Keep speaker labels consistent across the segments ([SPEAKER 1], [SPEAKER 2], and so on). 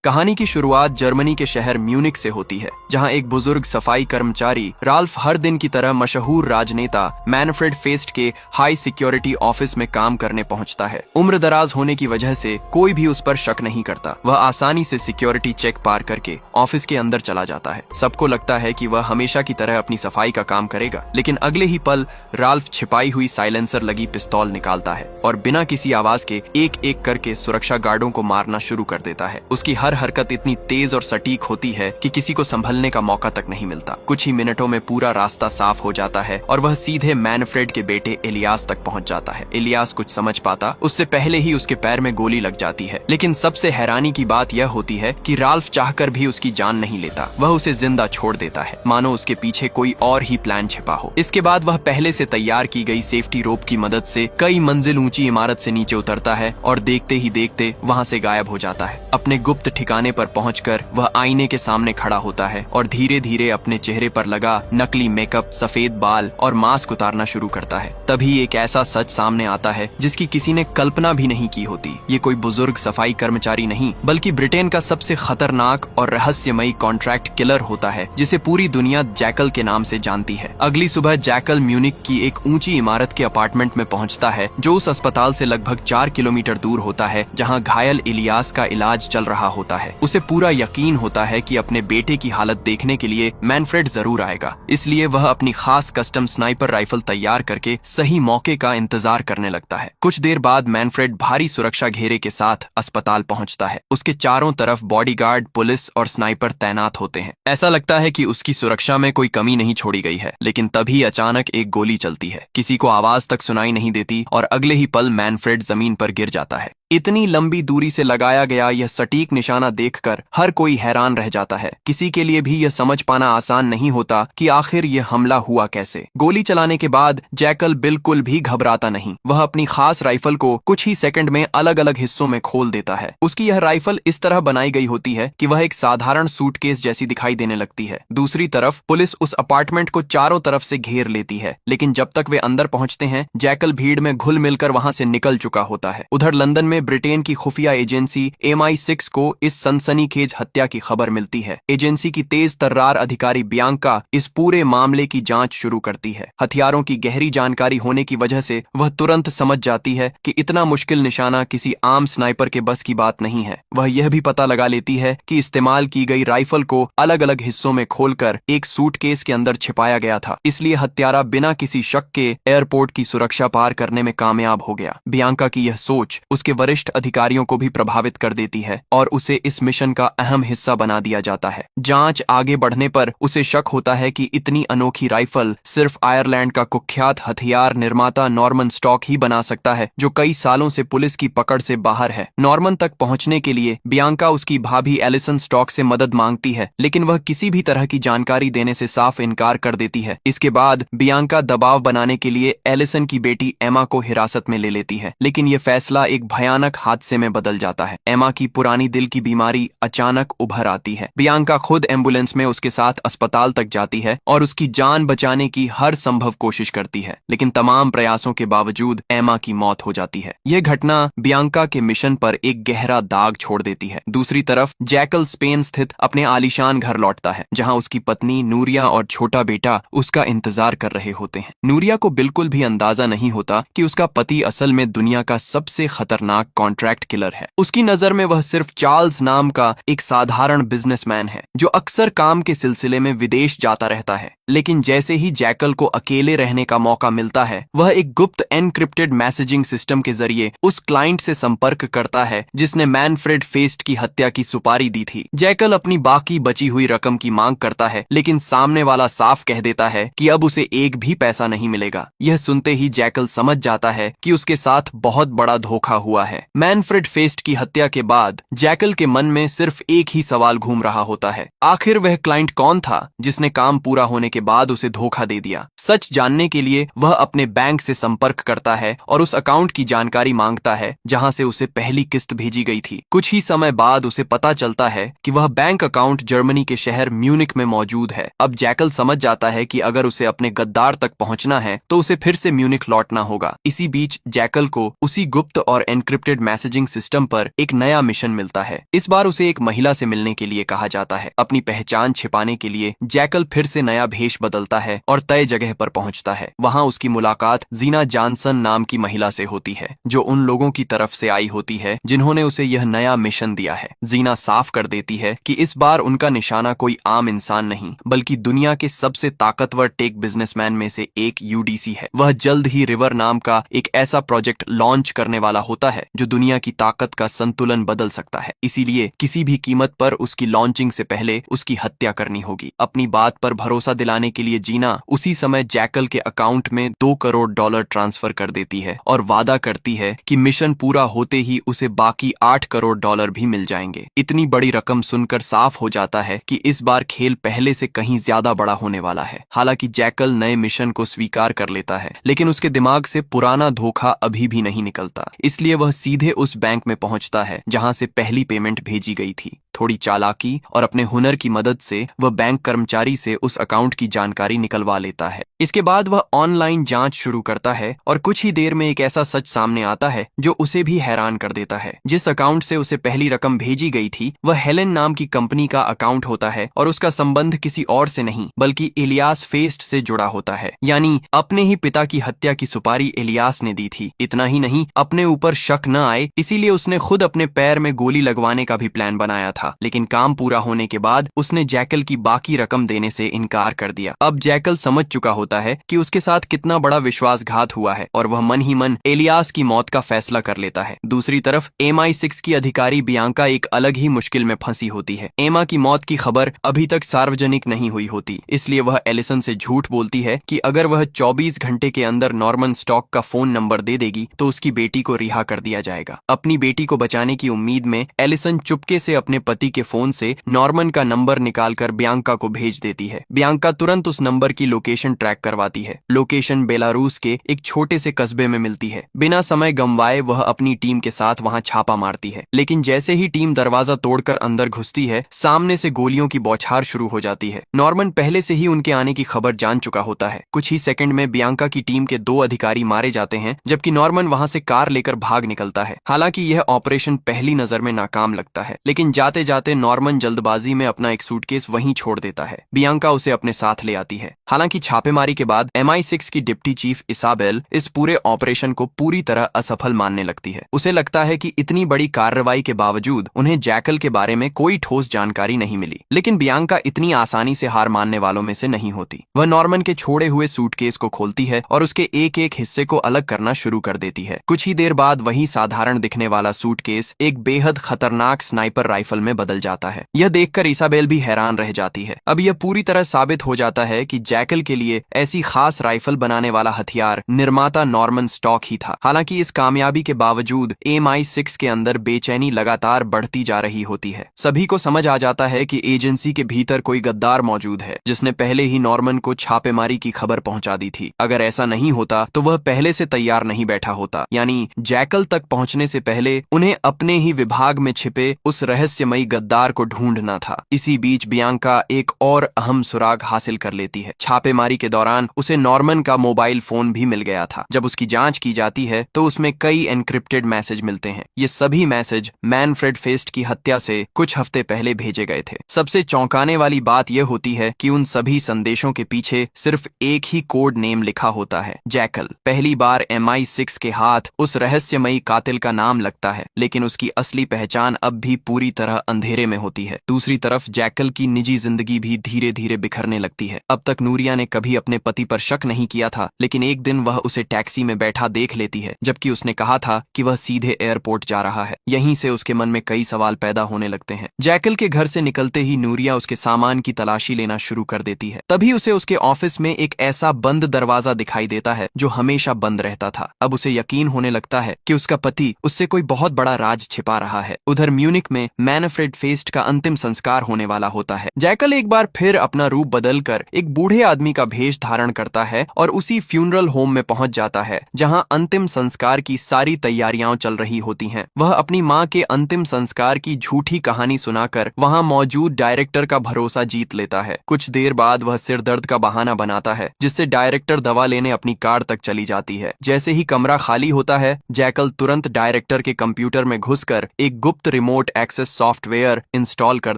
[SPEAKER 1] कहानी की शुरुआत जर्मनी के शहर म्यूनिक से होती है, जहां एक बुजुर्ग सफाई कर्मचारी राल्फ हर दिन की तरह मशहूर राजनेता मैनफ्रेड फेस्ट के हाई सिक्योरिटी ऑफिस में काम करने पहुंचता है। उम्र दराज होने की वजह से कोई भी उस पर शक नहीं करता। वह आसानी से सिक्योरिटी चेक पार करके ऑफिस के अंदर चला जाता है। सबको लगता है कि वह हमेशा की तरह अपनी सफाई का काम करेगा, लेकिन अगले ही पल राल्फ छिपाई हुई साइलेंसर लगी पिस्तौल निकालता है और बिना किसी आवाज के एक एक करके सुरक्षा गार्डों को मारना शुरू कर देता है। उसकी हर हरकत इतनी तेज और सटीक होती है कि किसी को संभलने का मौका तक नहीं मिलता। कुछ ही मिनटों में पूरा रास्ता साफ हो जाता है और वह सीधे मैनफ्रेड के बेटे इलियास तक पहुंच जाता है। इलियास कुछ समझ पाता उससे पहले ही उसके पैर में गोली लग जाती है, लेकिन सबसे हैरानी की बात यह होती है कि राल्फ चाहकर भी उसकी जान नहीं लेता। वह उसे जिंदा छोड़ देता है, मानो उसके पीछे कोई और ही प्लान छिपा हो। इसके बाद वह पहले से तैयार की गई सेफ्टी रोप की मदद से कई मंजिल ऊंची इमारत से नीचे उतरता है और देखते ही देखते वहां से गायब हो जाता है। अपने गुप्त ठिकाने पर पहुंचकर वह आईने के सामने खड़ा होता है और धीरे धीरे अपने चेहरे पर लगा नकली मेकअप, सफेद बाल और मास्क उतारना शुरू करता है। तभी एक ऐसा सच सामने आता है जिसकी किसी ने कल्पना भी नहीं की होती। ये कोई बुजुर्ग सफाई कर्मचारी नहीं, बल्कि ब्रिटेन का सबसे खतरनाक और रहस्यमयी कॉन्ट्रैक्ट किलर होता है, जिसे पूरी दुनिया जैकल के नाम से जानती है। अगली सुबह जैकल म्यूनिक की एक ऊंची इमारत के अपार्टमेंट में पहुंचता है, जो उस अस्पताल से लगभग 4 किलोमीटर दूर होता है जहां घायल इलियास का इलाज चल रहा होता है। उसे पूरा यकीन होता है कि अपने बेटे की हालत देखने के लिए मैनफ्रेड जरूर आएगा, इसलिए वह अपनी खास कस्टम स्नाइपर राइफल तैयार करके सही मौके का इंतजार करने लगता है। कुछ देर बाद मैनफ्रेड भारी सुरक्षा घेरे के साथ अस्पताल पहुंचता है। उसके चारों तरफ बॉडीगार्ड, पुलिस और स्नाइपर तैनात होते हैं। ऐसा लगता है कि उसकी सुरक्षा में कोई कमी नहीं छोड़ी गई है, लेकिन तभी अचानक एक गोली चलती है। किसी को आवाज तक सुनाई नहीं देती और अगले ही पल मैनफ्रेड जमीन पर गिर जाता है। इतनी लंबी दूरी से लगाया गया यह सटीक निशाना देखकर हर कोई हैरान रह जाता है। किसी के लिए भी यह समझ पाना आसान नहीं होता कि आखिर यह हमला हुआ कैसे। गोली चलाने के बाद जैकल बिल्कुल भी घबराता नहीं। वह अपनी खास राइफल को कुछ ही सेकंड में अलग अलग हिस्सों में खोल देता है। उसकी यह राइफल इस तरह बनाई गई होती है कि वह एक साधारण सूटकेस जैसी दिखाई देने लगती है। दूसरी तरफ पुलिस उस अपार्टमेंट को चारों तरफ से घेर लेती है, लेकिन जब तक वे अंदर पहुंचते हैं जैकल भीड़ में घुल मिलकर वहां से निकल चुका होता है। उधर लंदन में ब्रिटेन की खुफिया एजेंसी MI6 को इस सनसनीखेज हत्या की खबर मिलती है। एजेंसी की तेज तर्रार अधिकारी बियांका इस पूरे मामले की जांच शुरू करती है। हथियारों की गहरी जानकारी होने की वजह से वह तुरंत समझ जाती है कि इतना मुश्किल निशाना किसी आम स्नाइपर के बस की बात नहीं है। वह यह भी पता लगा लेती है कि इस्तेमाल की गई राइफल को अलग अलग हिस्सों में खोलकर एक सूटकेस के अंदर छिपाया गया था, इसलिए हत्यारा बिना किसी शक के एयरपोर्ट की सुरक्षा पार करने में कामयाब हो गया। बियांका की यह सोच उसके वरिष्ठ अधिकारियों को भी प्रभावित कर देती है और उसे इस मिशन का अहम हिस्सा बना दिया जाता है। जांच आगे बढ़ने पर उसे शक होता है कि इतनी अनोखी राइफल सिर्फ आयरलैंड का कुख्यात हथियार निर्माता नॉर्मन स्टॉक ही बना सकता है, जो कई सालों से पुलिस की पकड़ से बाहर है। नॉर्मन तक पहुंचने के लिए बियांका उसकी भाभी एलिसन स्टॉक से मदद मांगती है, लेकिन वह किसी भी तरह की जानकारी देने से साफ इनकार कर देती है। इसके बाद बियांका दबाव बनाने के लिए एलिसन की बेटी एमा को हिरासत में ले लेती है, लेकिन यह फैसला एक भयानक हादसे में बदल जाता है। एमा की पुरानी दिल की बीमारी अचानक उभर आती है। बियांका खुद एम्बुलेंस में उसके साथ अस्पताल तक जाती है और उसकी जान बचाने की हर संभव कोशिश करती है, लेकिन तमाम प्रयासों के बावजूद एमा की मौत हो जाती है। यह घटना बियांका के मिशन पर एक गहरा दाग छोड़ देती है। दूसरी तरफ जैकल स्पेन स्थित अपने आलीशान घर लौटता है, जहां उसकी पत्नी नूरिया और छोटा बेटा उसका इंतजार कर रहे होते हैं। नूरिया को बिल्कुल भी अंदाजा नहीं होता कि उसका पति असल में दुनिया का सबसे खतरनाक कॉन्ट्रैक्ट किलर है। उसकी नजर में वह सिर्फ चार्ल्स नाम का एक साधारण बिजनेसमैन है, जो अक्सर काम के सिलसिले में विदेश जाता रहता है। लेकिन जैसे ही जैकल को अकेले रहने का मौका मिलता है, वह एक गुप्त एनक्रिप्टेड मैसेजिंग सिस्टम के जरिए उस क्लाइंट से संपर्क करता है जिसने मैनफ्रेड फेस्ट की हत्या की सुपारी दी थी। जैकल अपनी बाकी बची हुई रकम की मांग करता है, लेकिन सामने वाला साफ कह देता है कि अब उसे एक भी पैसा नहीं मिलेगा। यह सुनते ही जैकल समझ जाता है कि उसके साथ बहुत बड़ा धोखा हुआ है। मैनफ्रेड फेस्ट की हत्या के बाद जैकल के मन में सिर्फ एक ही सवाल घूम रहा होता है, आखिर वह क्लाइंट कौन था जिसने काम पूरा होने के के बाद उसे धोखा दे दिया। सच जानने के लिए वह अपने बैंक से संपर्क करता है और उस अकाउंट की जानकारी मांगता है जहां से उसे पहली किस्त भेजी गई थी। कुछ ही समय बाद उसे पता चलता है कि वह बैंक अकाउंट जर्मनी के शहर म्यूनिक में मौजूद है। अब जैकल समझ जाता है कि अगर उसे अपने गद्दार तक पहुंचना है तो उसे फिर से म्यूनिक लौटना होगा। इसी बीच जैकल को उसी गुप्त और एन्क्रिप्टेड मैसेजिंग सिस्टम पर एक नया मिशन मिलता है। इस बार उसे एक महिला से मिलने के लिए कहा जाता है। अपनी पहचान छिपाने के लिए जैकल फिर से नया भेष बदलता है और तय जगह पर पहुंचता है। वहां उसकी मुलाकात जीना जानसन नाम की महिला से होती है, जो उन लोगों की तरफ से आई होती है जिन्होंने उसे यह नया मिशन दिया है। जीना साफ कर देती है कि इस बार उनका निशाना कोई आम इंसान नहीं बल्कि दुनिया के सबसे ताकतवर टेक बिजनेसमैन में से एक यूडीसी है। वह जल्द ही रिवर नाम का एक ऐसा प्रोजेक्ट लॉन्च करने वाला होता है जो दुनिया की ताकत का संतुलन बदल सकता है। इसीलिए किसी भी कीमत पर उसकी लॉन्चिंग से पहले उसकी हत्या करनी होगी। अपनी बात पर भरोसा दिलाने के लिए जीना उसी समय जैकल के अकाउंट में $2 करोड़ ट्रांसफर कर देती है और वादा करती है कि मिशन पूरा होते ही उसे बाकी $8 करोड़ भी मिल जाएंगे। इतनी बड़ी रकम सुनकर साफ हो जाता है कि इस बार खेल पहले से कहीं ज्यादा बड़ा होने वाला है। हालांकि जैकल नए मिशन को स्वीकार कर लेता है, लेकिन उसके दिमाग से पुराना धोखा अभी भी नहीं निकलता। इसलिए वह सीधे उस बैंक में पहुंचता है जहां से पहली पेमेंट भेजी गई थी। थोड़ी चालाकी और अपने हुनर की मदद से वह बैंक कर्मचारी से उस अकाउंट की जानकारी निकलवा लेता है। इसके बाद वह ऑनलाइन जांच शुरू करता है और कुछ ही देर में एक ऐसा सच सामने आता है जो उसे भी हैरान कर देता है। जिस अकाउंट से उसे पहली रकम भेजी गई थी वह हेलेन नाम की कंपनी का अकाउंट होता है और उसका संबंध किसी और से नहीं बल्कि इलियास फेस्ट से जुड़ा होता है। यानी अपने ही पिता की हत्या की सुपारी इलियास ने दी थी। इतना ही नहीं, अपने ऊपर शक न आए इसीलिए उसने खुद अपने पैर में गोली लगवाने का भी प्लान बनाया था। लेकिन काम पूरा होने के बाद उसने जैकल की बाकी रकम देने से इनकार कर दिया। अब जैकल समझ चुका होता है कि उसके साथ कितना बड़ा विश्वासघात हुआ है और वह मन ही मन एलियास की मौत का फैसला कर लेता है। दूसरी तरफ MI6 की अधिकारी बियांका एक अलग ही मुश्किल में फंसी होती है। एमा की मौत की खबर अभी तक सार्वजनिक नहीं हुई होती, इसलिए वह एलिसन से झूठ बोलती है कि अगर वह 24 घंटे के अंदर नॉर्मन स्टॉक का फोन नंबर दे देगी तो उसकी बेटी को रिहा कर दिया जाएगा। अपनी बेटी को बचाने की उम्मीद में एलिसन चुपके से अपने पति के फोन से नॉर्मन का नंबर निकालकर बियांका को भेज देती है। बियांका तुरंत उस नंबर की लोकेशन ट्रैक करवाती है। लोकेशन बेलारूस के एक छोटे से कस्बे में मिलती है। बिना समय गंवाए वह अपनी टीम के साथ वहां छापा मारती है, लेकिन जैसे ही टीम दरवाजा तोड़कर अंदर घुसती है सामने से गोलियों की बौछार शुरू हो जाती है। नॉर्मन पहले से ही उनके आने की खबर जान चुका होता है। कुछ ही सेकंड में बियांका की टीम के 2 अधिकारी मारे जाते हैं जबकि नॉर्मन वहां से कार लेकर भाग निकलता है। हालांकि यह ऑपरेशन पहली नजर में नाकाम लगता है, लेकिन जाते जाते नॉर्मन जल्दबाजी में अपना एक सूटकेस वहीं छोड़ देता है। बियांका उसे अपने साथ ले आती है। हालांकि छापेमारी के बाद MI6 की डिप्टी चीफ इसाबेल इस पूरे ऑपरेशन को पूरी तरह असफल मानने लगती है। उसे लगता है कि इतनी बड़ी कार्रवाई के बावजूद उन्हें जैकल के बारे में कोई ठोस जानकारी नहीं मिली। लेकिन बियांका इतनी आसानी से हार मानने वालों में से नहीं होती। वह नॉर्मन के छोड़े हुए सूटकेस को खोलती है और उसके एक एक हिस्से को अलग करना शुरू कर देती है। कुछ ही देर बाद वही साधारण दिखने वाला सूटकेस एक बेहद खतरनाक स्नाइपर राइफल में बदल जाता है। यह देखकर इसाबेल भी हैरान रह जाती है। अब यह पूरी तरह साबित हो जाता है कि जैकल के लिए ऐसी खास राइफल बनाने वाला हथियार निर्माता नॉर्मन स्टॉक ही था। हालांकि इस कामयाबी के बावजूद MI6 के अंदर बेचैनी लगातार बढ़ती जा रही होती है। सभी को समझ आ जाता है कि एजेंसी के भीतर कोई गद्दार मौजूद है जिसने पहले ही नॉर्मन को छापेमारी की खबर पहुंचा दी थी। अगर ऐसा नहीं होता तो वह पहले से तैयार नहीं बैठा होता। यानी जैकल तक पहुंचने से पहले उन्हें अपने ही विभाग में छिपे उस रहस्यमयी गद्दार को ढूंढना था। इसी बीच बियांका एक और अहम सुराग हासिल कर लेती है। छापेमारी के दौरान उसे नॉर्मन का मोबाइल फोन भी मिल गया था। जब उसकी जांच की जाती है तो उसमें कई एन्क्रिप्टेड मैसेज मिलते हैं। ये सभी मैसेज मैनफ्रेड फेस्ट की हत्या से कुछ हफ्ते पहले भेजे गए थे। सबसे चौंकाने वाली बात यह होती है कि उन सभी संदेशों के पीछे सिर्फ एक ही कोड नेम लिखा होता है, जैकल। पहली बार MI6 के हाथ उस रहस्यमयी कातिल का नाम लगता है, लेकिन उसकी असली पहचान अब भी पूरी तरह अंधेरे में होती है। दूसरी तरफ जैकल की निजी जिंदगी भी धीरे धीरे बिखरने लगती है। अब तक नूरिया ने कभी अपने पति पर शक नहीं किया था, लेकिन एक दिन वह उसे टैक्सी में बैठा देख लेती है, जबकि उसने कहा था कि वह सीधे एयरपोर्ट जा रहा है। यहीं से उसके मन में कई सवाल पैदा होने लगते हैं। जैकल के घर से निकलते ही नूरिया उसके सामान की तलाशी लेना शुरू कर देती है। तभी उसे उसके ऑफिस में एक ऐसा बंद दरवाजा दिखाई देता है जो हमेशा बंद रहता था। अब उसे यकीन होने लगता है कि उसका पति उससे कोई बहुत बड़ा राज छिपा रहा है। उधर म्यूनिक में मैनफ्रेड मैनफ्रेड फेस्ट का अंतिम संस्कार होने वाला होता है। जैकल एक बार फिर अपना रूप बदलकर एक बूढ़े आदमी का भेष धारण करता है और उसी फ्यूनरल होम में पहुंच जाता है जहां अंतिम संस्कार की सारी तैयारियां चल रही होती हैं। वह अपनी मां के अंतिम संस्कार की झूठी कहानी सुनाकर वहां मौजूद डायरेक्टर का भरोसा जीत लेता है। कुछ देर बाद वह सिर दर्द का बहाना बनाता है, जिससे डायरेक्टर दवा लेने अपनी कार तक चली जाती है। जैसे ही कमरा खाली होता है, जैकल तुरंत डायरेक्टर के कंप्यूटर में घुसकर एक गुप्त रिमोट एक्सेस सॉफ्टवेयर इंस्टॉल कर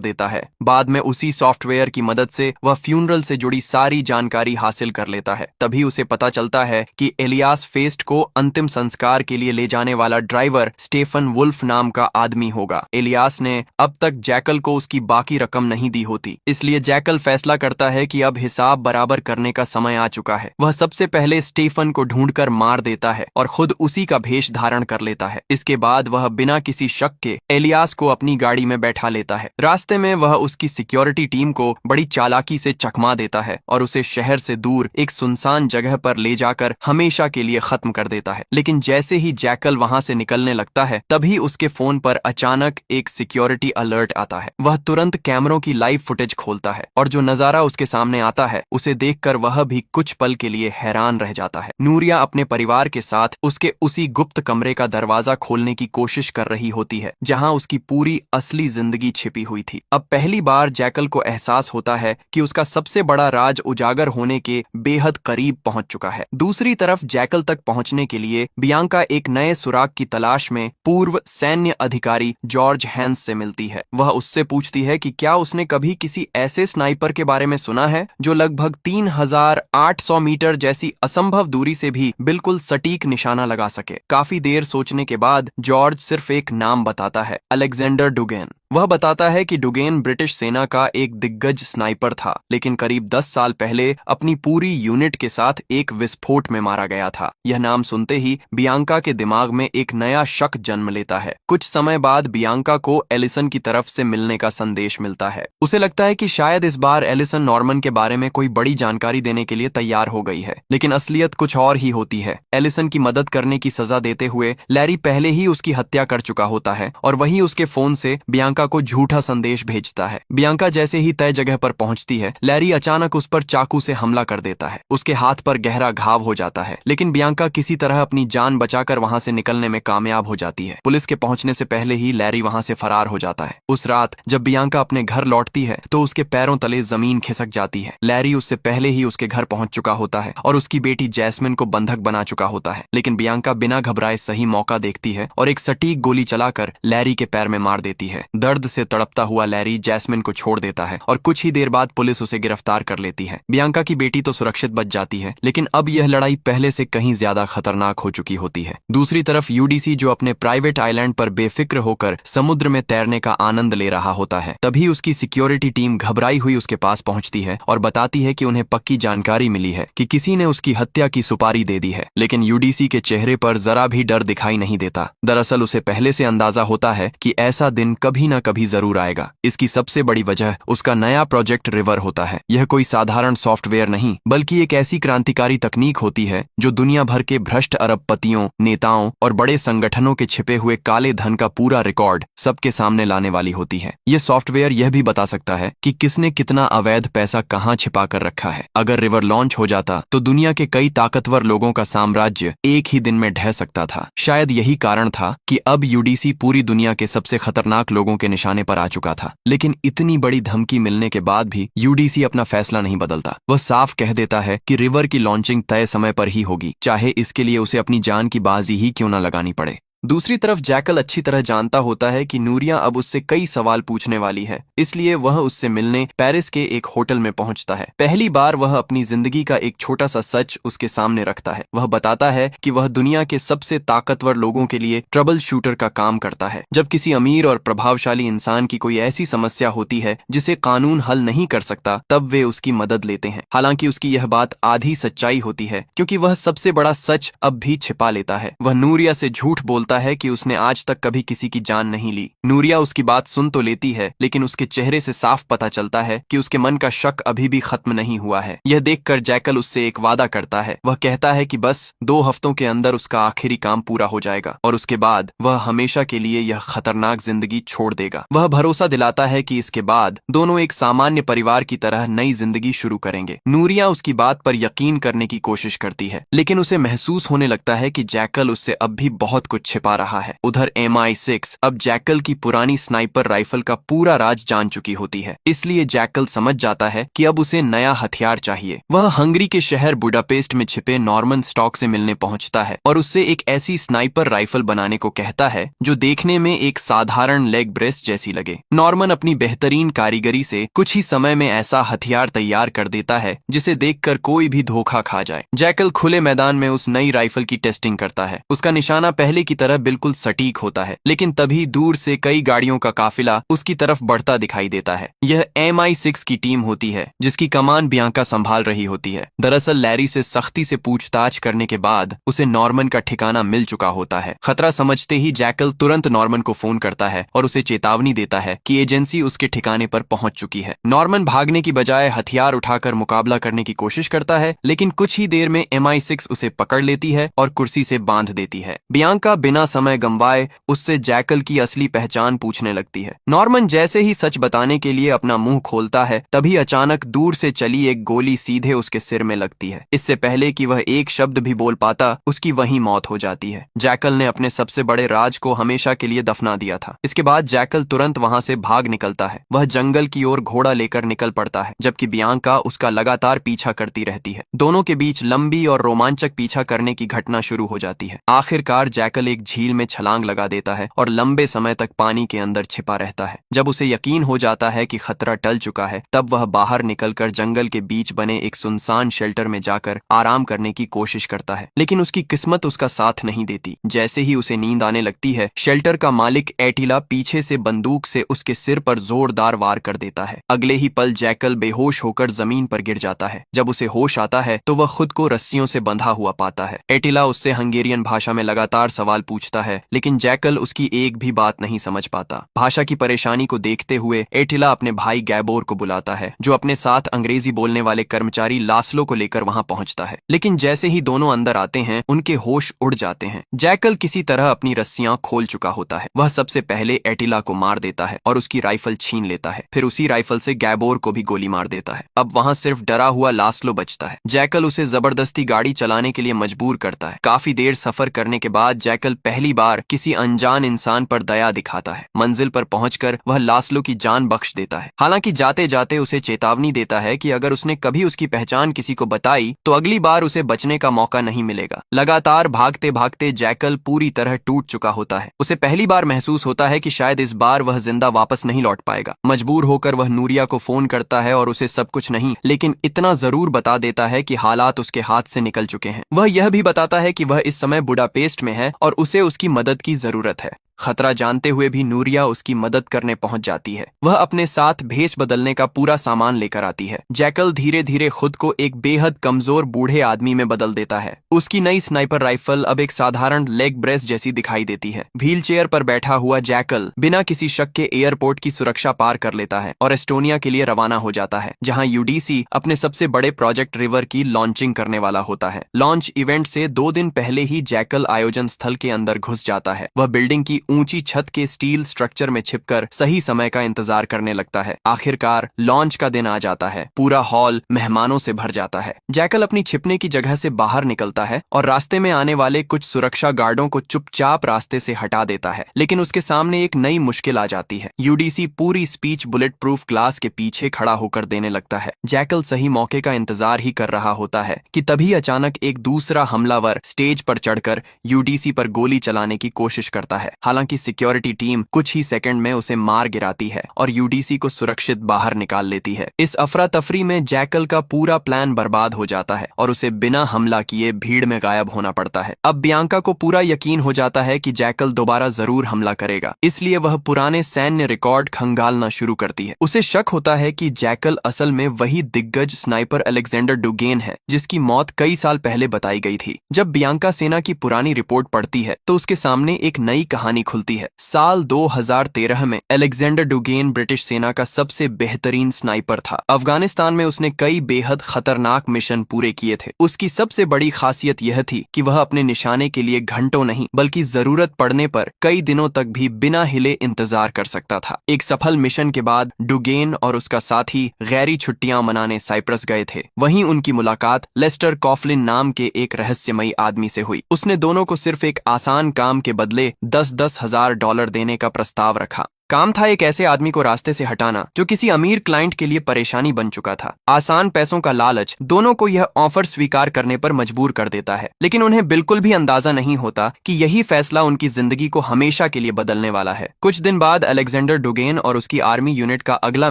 [SPEAKER 1] देता है। बाद में उसी सॉफ्टवेयर की मदद से वह फ्यूनरल से जुड़ी सारी जानकारी हासिल कर लेता है। तभी उसे पता चलता है कि एलियास फेस्ट को अंतिम संस्कार के लिए ले जाने वाला ड्राइवर स्टेफन वुल्फ नाम का आदमी होगा। एलियास ने अब तक जैकल को उसकी बाकी रकम नहीं दी होती, इसलिए जैकल फैसला करता है कि अब हिसाब बराबर करने का समय आ चुका है। वह सबसे पहले स्टीफन को ढूंढकर मार देता है और खुद उसी का भेष धारण कर लेता है। इसके बाद वह बिना किसी शक के एलियास को अपनी गाड़ी में बैठा लेता है। रास्ते में वह उसकी सिक्योरिटी टीम को बड़ी चालाकी से चकमा देता है और उसे शहर से दूर एक सुनसान जगह पर ले जाकर हमेशा के लिए खत्म कर देता है। लेकिन जैसे ही जैकल वहां से निकलने लगता है, तभी उसके फोन पर अचानक एक सिक्योरिटी अलर्ट आता है। वह तुरंत कैमरों की लाइव फुटेज खोलता है और जो नजारा उसके सामने आता है, उसे देखकर वह भी कुछ पल के लिए हैरान रह जाता है। नूरिया अपने परिवार के साथ उसके उसी गुप्त कमरे का दरवाजा खोलने की कोशिश कर रही होती है जहां उसकी पूरी असली जिंदगी छिपी हुई थी। अब पहली बार जैकल को एहसास होता है कि उसका सबसे बड़ा राज उजागर होने के बेहद करीब पहुंच चुका है। दूसरी तरफ जैकल तक पहुंचने के लिए बियांका एक नए सुराग की तलाश में पूर्व सैन्य अधिकारी जॉर्ज हैंस से मिलती है। वह उससे पूछती है कि क्या उसने कभी किसी ऐसे स्नाइपर के बारे में सुना है जो लगभग 3800 मीटर जैसी असंभव दूरी से भी बिल्कुल सटीक निशाना लगा सके। काफी देर सोचने के बाद जॉर्ज सिर्फ एक नाम बताता है, अलेक्जेंडर डुगेन। वह बताता है कि डुगेन ब्रिटिश सेना का एक दिग्गज स्नाइपर था, लेकिन करीब 10 साल पहले अपनी पूरी यूनिट के साथ एक विस्फोट में मारा गया था। यह नाम सुनते ही बियांका के दिमाग में एक नया शक जन्म लेता है। कुछ समय बाद बियांका को एलिसन की तरफ से मिलने का संदेश मिलता है। उसे लगता है कि शायद इस बार एलिसन नॉर्मन के बारे में कोई बड़ी जानकारी देने के लिए तैयार हो गई है, लेकिन असलियत कुछ और ही होती है। एलिसन की मदद करने की सजा देते हुए लैरी पहले ही उसकी हत्या कर चुका होता है और वही उसके फोन से बियांका को झूठा संदेश भेजता है। बियांका जैसे ही तय जगह पर पहुंचती है, लैरी अचानक उस पर चाकू से हमला कर देता है। उसके हाथ पर गहरा घाव हो जाता है, लेकिन बियांका किसी तरह अपनी जान बचाकर वहां से निकलने में कामयाब हो जाती है। पुलिस के पहुंचने से पहले ही लैरी वहां से फरार हो जाता है। उस रात जब बियांका अपने घर लौटती है तो उसके पैरों तले जमीन खिसक जाती है। लैरी उससे पहले ही उसके घर पहुंच चुका होता है और उसकी बेटी जैस्मिन को बंधक बना चुका होता है, लेकिन बियांका बिना घबराए सही मौका देखती है और एक सटीक गोली चलाकर लैरी के पैर में मार देती है। दर्द से तड़पता हुआ लैरी जैस्मिन को छोड़ देता है और कुछ ही देर बाद पुलिस उसे गिरफ्तार कर लेती है। बियांका की बेटी तो सुरक्षित बच जाती है, लेकिन अब यह लड़ाई पहले से कहीं ज्यादा खतरनाक हो चुकी होती है। दूसरी तरफ यूडीसी, जो अपने प्राइवेट आइलैंड पर बेफिक्र होकर समुद्र में तैरने का आनंद ले रहा होता है, तभी उसकी सिक्योरिटी टीम घबराई हुई उसके पास पहुंचती है और बताती है कि उन्हें पक्की जानकारी मिली है कि किसी ने उसकी हत्या की सुपारी दे दी है। लेकिन यूडीसी के चेहरे पर जरा भी डर दिखाई नहीं देता। दरअसल उसे पहले से अंदाजा होता है कि ऐसा दिन कभी न कभी जरूर आएगा। इसकी सबसे बड़ी वजह उसका नया प्रोजेक्ट रिवर होता है। यह कोई साधारण सॉफ्टवेयर नहीं, बल्कि एक ऐसी क्रांतिकारी तकनीक होती है जो दुनिया भर के भ्रष्ट अरबपतियों, नेताओं और बड़े संगठनों के छिपे हुए काले धन का पूरा रिकॉर्ड सबके सामने लाने वाली होती है। यह सॉफ्टवेयर यह भी बता सकता है कि किसने कितना अवैध पैसा कहां छिपा कर रखा है। अगर रिवर लॉन्च हो जाता तो दुनिया के कई ताकतवर लोगों का साम्राज्य एक ही दिन में ढह सकता था। शायद यही कारण था कि अब यूडीसी पूरी दुनिया के सबसे खतरनाक लोगों के निशाने पर आ चुका था। लेकिन इतनी बड़ी धमकी मिलने के बाद भी यूडीसी अपना फैसला नहीं बदलता। वह साफ कह देता है कि रिवर की लॉन्चिंग तय समय पर ही होगी, चाहे इसके लिए उसे अपनी जान की बाजी ही क्यों न लगानी पड़े। दूसरी तरफ जैकल अच्छी तरह जानता होता है कि नूरिया अब उससे कई सवाल पूछने वाली है, इसलिए वह उससे मिलने पेरिस के एक होटल में पहुंचता है। पहली बार वह अपनी जिंदगी का एक छोटा सा सच उसके सामने रखता है। वह बताता है कि वह दुनिया के सबसे ताकतवर लोगों के लिए ट्रबल शूटर का काम करता है। जब किसी अमीर और प्रभावशाली इंसान की कोई ऐसी समस्या होती है जिसे कानून हल नहीं कर सकता, तब वे उसकी मदद लेते हैं। हालांकि उसकी यह बात आधी सच्चाई होती है, क्योंकि वह सबसे बड़ा सच अब भी छिपा लेता है। वह नूरिया से झूठ बोलता बोलता है कि उसने आज तक कभी किसी की जान नहीं ली। नूरिया उसकी बात सुन तो लेती है, लेकिन उसके चेहरे से साफ पता चलता है कि उसके मन का शक अभी भी खत्म नहीं हुआ है। यह देखकर जैकल उससे एक वादा करता है। वह कहता है कि बस 2 हफ्तों के अंदर उसका आखिरी काम पूरा हो जाएगा और उसके बाद वह हमेशा के लिए यह खतरनाक जिंदगी छोड़ देगा। वह भरोसा दिलाता है कि इसके बाद दोनों एक सामान्य परिवार की तरह नई जिंदगी शुरू करेंगे। नूरिया उसकी बात पर यकीन करने की कोशिश करती है, लेकिन उसे महसूस होने लगता है कि जैकल उससे अब भी बहुत कुछ छिपा रहा है। उधर MI6 अब जैकल की पुरानी स्नाइपर राइफल का पूरा राज जान चुकी होती है, इसलिए जैकल समझ जाता है कि अब उसे नया हथियार चाहिए। वह हंगरी के शहर बुडापेस्ट में छिपे नॉर्मन स्टॉक से मिलने पहुंचता है और उससे एक ऐसी स्नाइपर राइफल बनाने को कहता है जो देखने में एक साधारण लेग ब्रेस्ट जैसी लगे। नॉर्मन अपनी बेहतरीन कारीगरी से कुछ ही समय में ऐसा हथियार तैयार कर देता है जिसे देखकर कोई भी धोखा खा जाए। जैकल खुले मैदान में उस नई राइफल की टेस्टिंग करता है। उसका निशाना पहले की तरह बिल्कुल सटीक होता है, लेकिन तभी दूर से कई गाड़ियों का काफिला उसकी तरफ बढ़ता दिखाई देता है। यह MI6 की टीम होती है जिसकी कमान बियांका संभाल रही होती है। दरअसल लैरी से सख्ती से पूछताछ करने के बाद उसे नॉर्मन का ठिकाना मिल चुका होता है। खतरा समझते ही जैकल तुरंत नॉर्मन को फोन करता है और उसे चेतावनी देता है कि एजेंसी उसके ठिकाने पर पहुंच चुकी है। नॉर्मन भागने की बजाय हथियार उठाकर मुकाबला करने की कोशिश करता है, लेकिन कुछ ही देर में MI6 उसे पकड़ लेती है और कुर्सी से बांध देती है। बियांका बिना समय गंवाए उससे जैकल की असली पहचान पूछने लगती है। नॉर्मन जैसे ही सच बताने के लिए अपना मुंह खोलता है, तभी अचानक दूर से चली एक गोली सीधे उसके सिर में लगती है। इससे पहले कि वह एक शब्द भी बोल पाता, उसकी वहीं मौत हो जाती है। जैकल ने अपने सबसे बड़े राज को हमेशा के लिए दफना दिया था। इसके बाद जैकल तुरंत वहां से भाग निकलता है। वह जंगल की ओर घोड़ा लेकर निकल पड़ता है, जबकि बियांका उसका लगातार पीछा करती रहती है। दोनों के बीच लंबी और रोमांचक पीछा करने की घटना शुरू हो जाती है। आखिरकार जैकल एक झील में छलांग लगा देता है और लंबे समय तक पानी के अंदर छिपा रहता है। जब उसे यकीन हो जाता है कि खतरा टल चुका है, तब वह बाहर निकलकर जंगल के बीच बने एक सुनसान शेल्टर में जाकर आराम करने की कोशिश करता है, लेकिन उसकी किस्मत उसका साथ नहीं देती। जैसे ही उसे नींद आने लगती है, शेल्टर का मालिक एटिला पीछे से बंदूक से उसके सिर पर जोरदार वार कर देता है। अगले ही पल जैकल बेहोश होकर जमीन पर गिर जाता है। जब उसे होश आता है तो वह खुद को रस्सियों से बंधा हुआ पाता है। एटिला उससे हंगेरियन भाषा में लगातार सवाल पूछता है, लेकिन जैकल उसकी एक भी बात नहीं समझ पाता। भाषा की परेशानी को देखते हुए एटिला अपने भाई गैबोर को बुलाता है, जो अपने साथ अंग्रेजी बोलने वाले कर्मचारी लास्लो को लेकर वहां पहुंचता है। लेकिन जैसे ही दोनों अंदर आते हैं, उनके होश उड़ जाते हैं। जैकल किसी तरह अपनी रस्सियां खोल चुका होता है। वह सबसे पहले एटिला को मार देता है और उसकी राइफल छीन लेता है। फिर उसी राइफल से गैबोर को भी गोली मार देता है। अब वहां सिर्फ डरा हुआ लास्लो बचता है। जैकल उसे जबरदस्ती गाड़ी चलाने के लिए मजबूर करता है। काफी देर सफर करने के बाद जैकल पहली बार किसी अनजान इंसान पर दया दिखाता है। मंजिल पर पहुंचकर वह लास्लो की जान बख्श देता है। हालांकि जाते जाते उसे चेतावनी देता है कि अगर उसने कभी उसकी पहचान किसी को बताई तो अगली बार उसे बचने का मौका नहीं मिलेगा। लगातार भागते भागते जैकल पूरी तरह टूट चुका होता है। उसे पहली बार महसूस होता है कि शायद इस बार वह जिंदा वापस नहीं लौट पाएगा। मजबूर होकर वह नूरिया को फोन करता है और उसे सब कुछ नहीं, लेकिन इतना जरूर बता देता है कि हालात उसके हाथ से निकल चुके हैं। वह यह भी बताता है कि वह इस समय बुडापेस्ट में है और उसे उसकी मदद की जरूरत है। खतरा जानते हुए भी नूरिया उसकी मदद करने पहुंच जाती है। वह अपने साथ भेष बदलने का पूरा सामान लेकर आती है। जैकल धीरे धीरे खुद को एक बेहद कमजोर बूढ़े आदमी में बदल देता है। उसकी नई स्नाइपर राइफल अब एक साधारण लेग ब्रेस जैसी दिखाई देती है। व्हील चेयर पर बैठा हुआ जैकल बिना किसी शक के एयरपोर्ट की सुरक्षा पार कर लेता है और एस्टोनिया के लिए रवाना हो जाता है, जहां UDC अपने सबसे बड़े प्रोजेक्ट रिवर की लॉन्चिंग करने वाला होता है। लॉन्च इवेंट से 2 दिन पहले ही जैकल आयोजन स्थल के अंदर घुस जाता है। वह बिल्डिंग की ऊंची छत के स्टील स्ट्रक्चर में छिपकर सही समय का इंतजार करने लगता है। आखिरकार लॉन्च का दिन आ जाता है। पूरा हॉल मेहमानों से भर जाता है। जैकल अपनी छिपने की जगह से बाहर निकलता है और रास्ते में आने वाले कुछ सुरक्षा गार्डों को चुपचाप रास्ते से हटा देता है, लेकिन उसके सामने एक नई मुश्किल आ जाती है। UDC पूरी स्पीच बुलेट प्रूफ ग्लास के पीछे खड़ा होकर देने लगता है। जैकल सही मौके का इंतजार ही कर रहा होता है कि तभी अचानक एक दूसरा हमलावर स्टेज पर चढ़कर UDC पर गोली चलाने की कोशिश करता है। हालांकि हालांकि सिक्योरिटी टीम कुछ ही सेकंड में उसे मार गिराती है और यूडीसी को सुरक्षित बाहर निकाल लेती है। इस अफरा तफरी में जैकल का पूरा प्लान बर्बाद हो जाता है और उसे बिना हमला किए भीड़ में गायब होना पड़ता है। अब बियांका को पूरा यकीन हो जाता है कि जैकल दोबारा जरूर हमला करेगा, इसलिए वह पुराने सैन्य रिकॉर्ड खंगालना शुरू करती है। उसे शक होता है कि जैकल असल में वही दिग्गज स्नाइपर अलेक्जेंडर डुगेन है जिसकी मौत कई साल पहले बताई गई थी। जब बियांका सेना की पुरानी रिपोर्ट पढ़ती है तो उसके सामने एक नई कहानी खुलती है। साल 2013 में अलेक्जेंडर डुगेन ब्रिटिश सेना का सबसे बेहतरीन स्नाइपर था। अफगानिस्तान में उसने कई बेहद खतरनाक मिशन पूरे किए थे। उसकी सबसे बड़ी खासियत यह थी कि वह अपने निशाने के लिए घंटों नहीं बल्कि जरूरत पड़ने पर कई दिनों तक भी बिना हिले इंतजार कर सकता था। एक सफल मिशन के बाद डुगेन और उसका साथी गैरी छुट्टियां मनाने साइप्रस गए थे। वहीं उनकी मुलाकात लेस्टर कॉफलिन नाम के एक रहस्यमयी आदमी से हुई। उसने दोनों को सिर्फ एक आसान काम के बदले 10-10 हजार डॉलर देने का प्रस्ताव रखा। काम था एक ऐसे आदमी को रास्ते से हटाना जो किसी अमीर क्लाइंट के लिए परेशानी बन चुका था। आसान पैसों का लालच दोनों को यह ऑफर स्वीकार करने पर मजबूर कर देता है, लेकिन उन्हें बिल्कुल भी अंदाजा नहीं होता कि यही फैसला उनकी जिंदगी को हमेशा के लिए बदलने वाला है। कुछ दिन बाद अलेक्जेंडर डुगेन और उसकी आर्मी यूनिट का अगला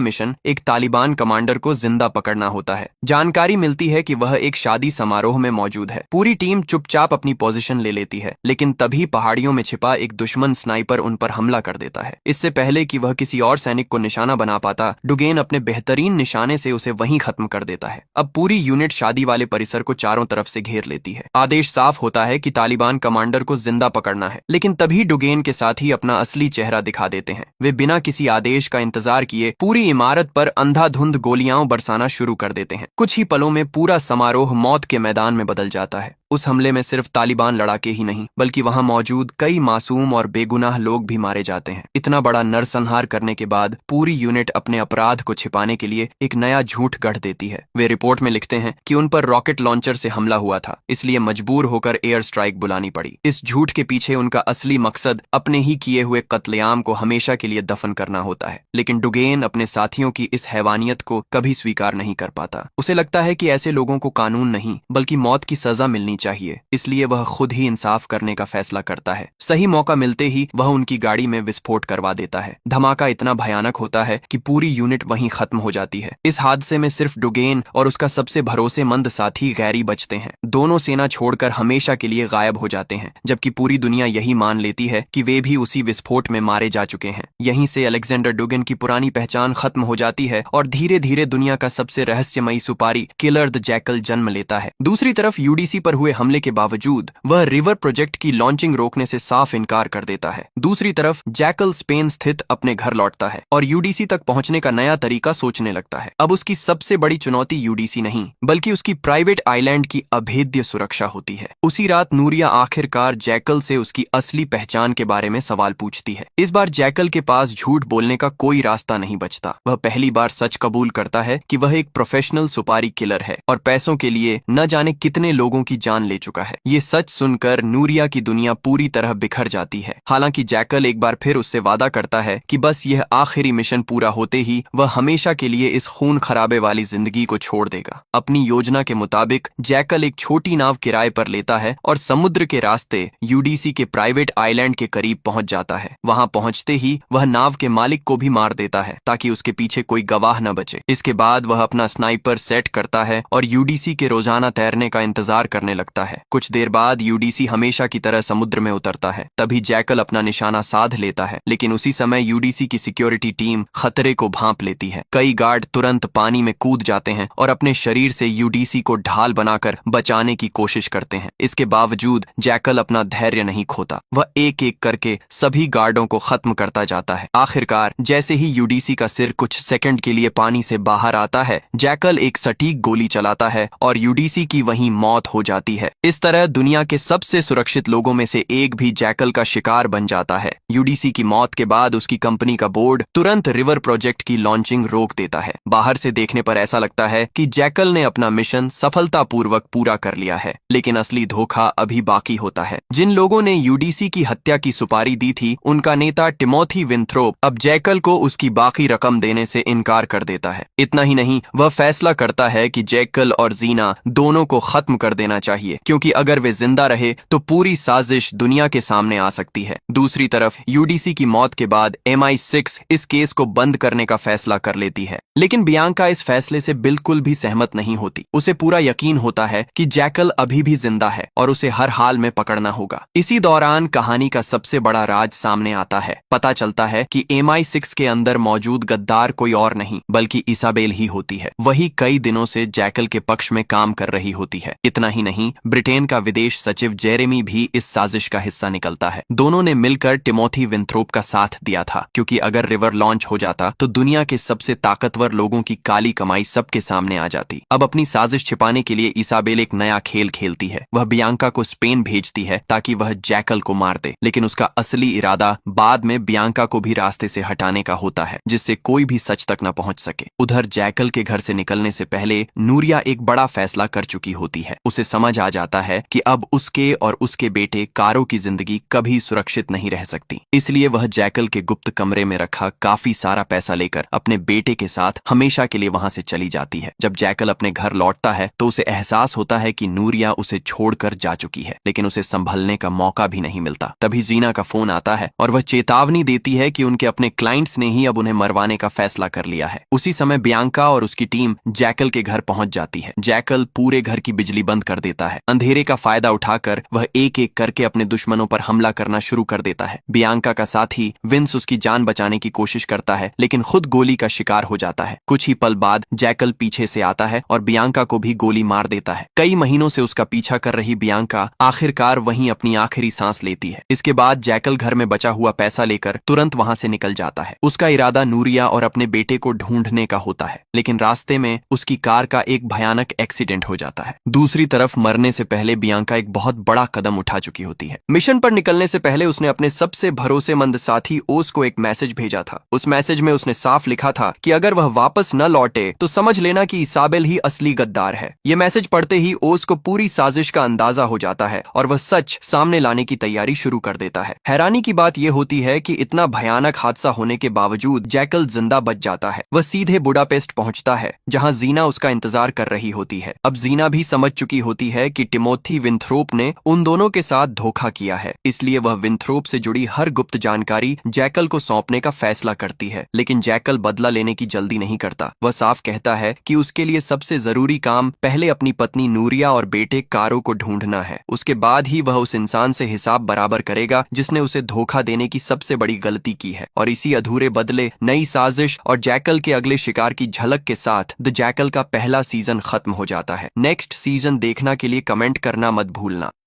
[SPEAKER 1] मिशन एक तालिबान कमांडर को जिंदा पकड़ना होता है। जानकारी मिलती है कि वह एक शादी समारोह में मौजूद है। पूरी टीम चुपचाप अपनी पोजीशन ले लेती है, लेकिन तभी पहाड़ियों में छिपा एक दुश्मन स्नाइपर उन पर हमला कर देता है। इससे पहले कि वह किसी और सैनिक को निशाना बना पाता, डुगेन अपने बेहतरीन निशाने से उसे वहीं खत्म कर देता है। अब पूरी यूनिट शादी वाले परिसर को चारों तरफ से घेर लेती है। आदेश साफ होता है कि तालिबान कमांडर को जिंदा पकड़ना है, लेकिन तभी डुगेन के साथी अपना असली चेहरा दिखा देते हैं। वे बिना किसी आदेश का इंतजार किए पूरी इमारत पर अंधाधुंध गोलियां बरसाना शुरू कर देते हैं। कुछ ही पलों में पूरा समारोह मौत के मैदान में बदल जाता है। उस हमले में सिर्फ तालिबान लड़ाके ही नहीं बल्कि वहां मौजूद कई मासूम और बेगुनाह लोग भी मारे जाते हैं। इतना बड़ा नरसंहार करने के बाद पूरी यूनिट अपने अपराध को छिपाने के लिए एक नया झूठ गढ़ देती है। वे रिपोर्ट में लिखते हैं कि उन पर रॉकेट लॉन्चर से हमला हुआ था, इसलिए मजबूर होकर एयर स्ट्राइक बुलानी पड़ी। इस झूठ के पीछे उनका असली मकसद अपने ही किए हुए कत्लेआम को हमेशा के लिए दफन करना होता है। लेकिन डुगेन अपने साथियों की इस हैवानियत को कभी स्वीकार नहीं कर पाता। उसे लगता है कि ऐसे लोगों को कानून नहीं बल्कि मौत की सजा मिलनी चाहिए, इसलिए वह खुद ही इंसाफ करने का फैसला करता है। सही मौका मिलते ही वह उनकी गाड़ी में विस्फोट करवा देता है। धमाका इतना भयानक होता है कि पूरी यूनिट वहीं खत्म हो जाती है। इस हादसे में सिर्फ डुगेन और उसका सबसे भरोसेमंद साथी गैरी बचते हैं। दोनों सेना छोड़कर हमेशा के लिए गायब हो जाते हैं, जबकि पूरी दुनिया यही मान लेती है कि वे भी उसी विस्फोट में मारे जा चुके हैं। यहीं से अलेक्जेंडर डुगेन की पुरानी पहचान खत्म हो जाती है और धीरे धीरे दुनिया का सबसे रहस्यमयी सुपारी किलर द जैकल जन्म लेता है। दूसरी तरफ यूडीसी पर हुए हमले के बावजूद वह रिवर प्रोजेक्ट की लॉन्चिंग रोकने से साफ इनकार कर देता है। दूसरी तरफ जैकल स्पेन स्थित अपने घर लौटता है और यूडीसी तक पहुंचने का नया तरीका सोचने लगता है। अब उसकी सबसे बड़ी चुनौती यूडीसी नहीं बल्कि उसकी प्राइवेट आइलैंड की अभेद्य सुरक्षा होती है। उसी रात नूरिया आखिरकार जैकल से उसकी असली पहचान के बारे में सवाल पूछती है। इस बार जैकल के पास झूठ बोलने का कोई रास्ता नहीं बचता। वह पहली बार सच कबूल करता है कि वह एक प्रोफेशनल सुपारी किलर है और पैसों के लिए न जाने कितने लोगों की जान ले चुका है। ये सच सुनकर नूरिया की दुनिया पूरी तरह बिखर जाती है। हालांकि जैकल एक बार फिर उससे वादा करता है कि बस यह आखिरी मिशन पूरा होते ही वह हमेशा के लिए इस खून खराबे वाली जिंदगी को छोड़ देगा। अपनी योजना के मुताबिक जैकल एक छोटी नाव किराए पर लेता है और समुद्र के रास्ते यूडीसी के प्राइवेट आइलैंड के करीब पहुंच जाता है। वहां पहुंचते ही वह नाव के मालिक को भी मार देता है ताकि उसके पीछे कोई गवाह न बचे। इसके बाद वह अपना स्नाइपर सेट करता है और यूडीसी के रोजाना तैरने का इंतजार करने लगता है। कुछ देर बाद यूडीसी हमेशा की तरह समुद्र में उतरता है। तभी जैकल अपना निशाना साध लेता है, लेकिन उसी समय यूडीसी की सिक्योरिटी टीम खतरे को भांप लेती है। कई गार्ड तुरंत पानी में कूद जाते हैं और अपने शरीर से यूडीसी को ढाल बनाकर बचाने की कोशिश करते हैं। इसके बावजूद जैकल अपना धैर्य नहीं खोता। वह एक एक करके सभी गार्डों को खत्म करता जाता है। आखिरकार जैसे ही यूडीसी का सिर कुछ सेकंड के लिए पानी से बाहर आता है, जैकल एक सटीक गोली चलाता है और यूडीसी की वहीं मौत हो जाती है। इस तरह दुनिया के सबसे सुरक्षित लोगों में से एक भी जैकल का शिकार बन जाता है। यूडीसी की मौत के बाद उसकी कंपनी का बोर्ड तुरंत रिवर प्रोजेक्ट की लॉन्चिंग रोक देता है। बाहर से देखने पर ऐसा लगता है कि जैकल ने अपना मिशन सफलतापूर्वक पूरा कर लिया है, लेकिन असली धोखा अभी बाकी होता है। जिन लोगों ने यूडीसी की हत्या की सुपारी दी थी, उनका नेता टिमोथी विंथ्रोप अब जैकल को उसकी बाकी रकम देने से इनकार कर देता है। इतना ही नहीं, वह फैसला करता है कि जैकल और जीना दोनों को खत्म कर देना चाहिए। चाहिए, क्योंकि अगर वे जिंदा रहे तो पूरी साजिश दुनिया के सामने आ सकती है। दूसरी तरफ यूडीसी की मौत के बाद MI6 इस केस को बंद करने का फैसला कर लेती है, लेकिन बियांका इस फैसले से बिल्कुल भी सहमत नहीं होती। उसे पूरा यकीन होता है कि जैकल अभी भी जिंदा है और उसे हर हाल में पकड़ना होगा। इसी दौरान कहानी का सबसे बड़ा राज सामने आता है। पता चलता है कि MI6 के अंदर मौजूद गद्दार कोई और नहीं बल्कि इसाबेल ही होती है। वही कई दिनों से जैकल के पक्ष में काम कर रही होती है। इतना ही नहीं, ब्रिटेन का विदेश सचिव जेरेमी भी इस साजिश का हिस्सा निकलता है। दोनों ने मिलकर टिमोथी विंथ्रोप का साथ दिया था, क्योंकि अगर रिवर लॉन्च हो जाता तो दुनिया के सबसे ताकतवर लोगों की काली कमाई सबके सामने आ जाती। अब अपनी साजिश छिपाने के लिए इसाबेल एक नया खेल खेलती है। वह बियांका को स्पेन भेजती है ताकि वह जैकल को मार दे, लेकिन उसका असली इरादा बाद में बियांका को भी रास्ते से हटाने का होता है, जिससे कोई भी सच तक न पहुंच सके। उधर जैकल के घर से निकलने से पहले नूरिया एक बड़ा फैसला कर चुकी होती है। उसे समझ आ जाता है कि अब उसके और उसके बेटे कारो की जिंदगी कभी सुरक्षित नहीं रह सकती। इसलिए वह जैकल के गुप्त कमरे में रखा काफी सारा पैसा लेकर अपने बेटे के साथ हमेशा के लिए वहां से चली जाती है। जब जैकल अपने घर लौटता है तो उसे एहसास होता है कि नूरिया उसे छोड़कर जा चुकी है, लेकिन उसे संभलने का मौका भी नहीं मिलता। तभी जीना का फोन आता है और वह चेतावनी देती है कि उनके अपने क्लाइंट्स ने ही अब उन्हें मरवाने का फैसला कर लिया है। उसी समय बियांका और उसकी टीम जैकल के घर पहुंच जाती है। जैकल पूरे घर की बिजली बंद कर देता है। अंधेरे का फायदा उठाकर वह एक एक करके अपने दुश्मनों पर हमला करना शुरू कर देता है। बियांका का साथी विंस उसकी जान बचाने की कोशिश करता है, लेकिन खुद गोली का शिकार हो जाता है। कुछ ही पल बाद जैकल पीछे से आता है और बियांका को भी गोली मार देता है। कई महीनों से उसका पीछा कर रही बियांका आखिरकार वहीं अपनी आखिरी सांस लेती है। इसके बाद जैकल घर में बचा हुआ पैसा लेकर तुरंत वहां से निकल जाता है। उसका इरादा नूरिया और अपने बेटे को ढूंढने का होता है, लेकिन रास्ते में उसकी कार का एक भयानक एक्सीडेंट हो जाता है। दूसरी तरफ मरने से पहले बियांका एक बहुत बड़ा कदम उठा चुकी होती है। मिशन पर निकलने से पहले उसने अपने सबसे भरोसेमंद साथी ओस को एक मैसेज भेजा था। उस मैसेज में उसने साफ लिखा था कि अगर वह वापस न लौटे तो समझ लेना कि इसाबेल ही असली गद्दार है। ये मैसेज पढ़ते ही ओस को पूरी साजिश का अंदाजा हो जाता है और वह सच सामने लाने की तैयारी शुरू कर देता है। हैरानी की बात यह होती है कि इतना भयानक हादसा होने के बावजूद जैकल जिंदा बच जाता है। वह सीधे बुडापेस्ट पहुंचता है, जहां जीना उसका इंतजार कर रही होती है। अब जीना भी समझ चुकी होती है कि टिमोथी विंथ्रोप ने उन दोनों के साथ धोखा किया है, इसलिए वह विंथ्रोप से जुड़ी हर गुप्त जानकारी जैकल को सौंपने का फैसला करती है। लेकिन जैकल बदला लेने की जल्दी नहीं करता। वह साफ कहता है कि उसके लिए सबसे जरूरी काम पहले अपनी पत्नी नूरिया और बेटे कारो को ढूंढना है। उसके बाद ही वह उस इंसान से हिसाब बराबर करेगा जिसने उसे धोखा देने की सबसे बड़ी गलती की है। और इसी अधूरे बदले, नई साजिश और जैकल के अगले शिकार की झलक के साथ द जैकल का पहला सीजन खत्म हो जाता है। नेक्स्ट सीजन देखना के लिए कमेंट करना मत भूलना।